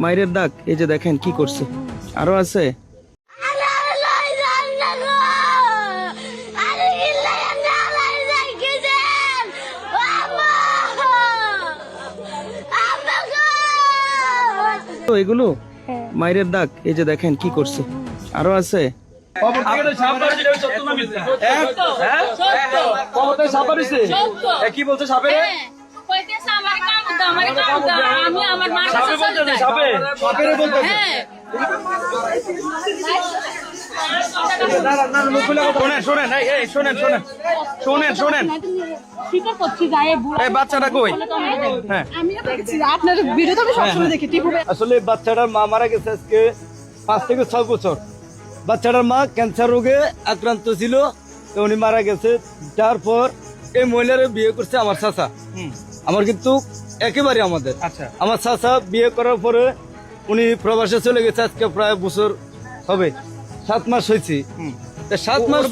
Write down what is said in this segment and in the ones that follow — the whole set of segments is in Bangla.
মায়ের দাগ এই যে দেখেন কি করছে আরো আছে তো এগুলো মায়ের দাগ এই যে দেখেন কি করছে আরো আছে কি বলছে সাপের শোনেন বাচ্চাটা কই আপনার ভিডিও তো আমি সবসময় দেখি আসলে বাচ্চাটার মা মারা গেছে আজকে 5 থেকে 6 বছর। বাচ্চাটার মা ক্যান্সার রোগে আক্রান্ত ছিল, তো উনি মারা গেছে। তারপর এই মহিলার বিয়ে করছে আমার চাচা, আমার কিন্তু একেবারে আমাদের। আচ্ছা, আমার চাচা বিয়ে করার পরে উনি প্রবাসে চলে গেছে, আজকে প্রায় বছর হবে, 7 মাস হয়েছে। 7 মাস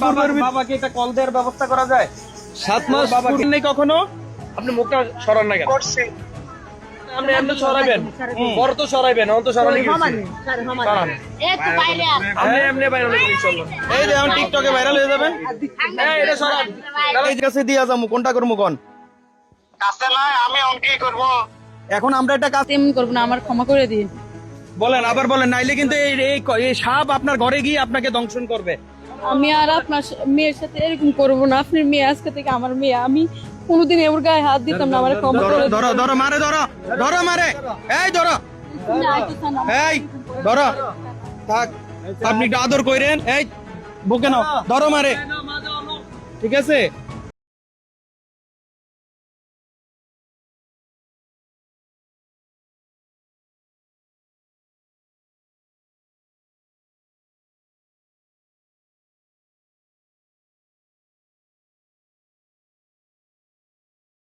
বাবাকে এটা কল দেওয়ার ব্যবস্থা করা যায়? 7 মাস বাবাকে নেই কখনো? আপনি মুখটা সরান না কেন? আপনি এমনি সরাবেন, বড় তো সরাইবেন, অন্ত সরালে কি হচ্ছে? সরান। আপনি এমনি ভাইরাল হয়ে ইনশাআল্লাহ। এই যে এখন টিকটকে ভাইরাল হয়ে যাবেন। এই এটা সরান। এই কাছে দিয়া যামু, কোনটা করমু কোন? কাছে নয়, আমি অঙ্কি করব। এখন আমরা একটা কাজ তেমন করবো না, আমার ক্ষমা করে দিন। বলেন, আবার বলেন, নাইলে কিন্তু এই সাপ আপনার ঘরে গিয়ে আপনাকে দংশন করবে। আমি আর আপনার মেয়ের সাথে এরকম করবো না। আপনার মেয়ে আজকে থেকে আমার মেয়ে, আমি কোনোদিন ওর গায়ে হাত দিতাম না। আমার ক্ষমা করে দিন। ধরো মারে, ধরো মারে, এই ধরো, এই ধরো, থাক, আপনি একটু আদর কইরেন, এই বুকে নাও, ধরো মারে, ঠিক আছে?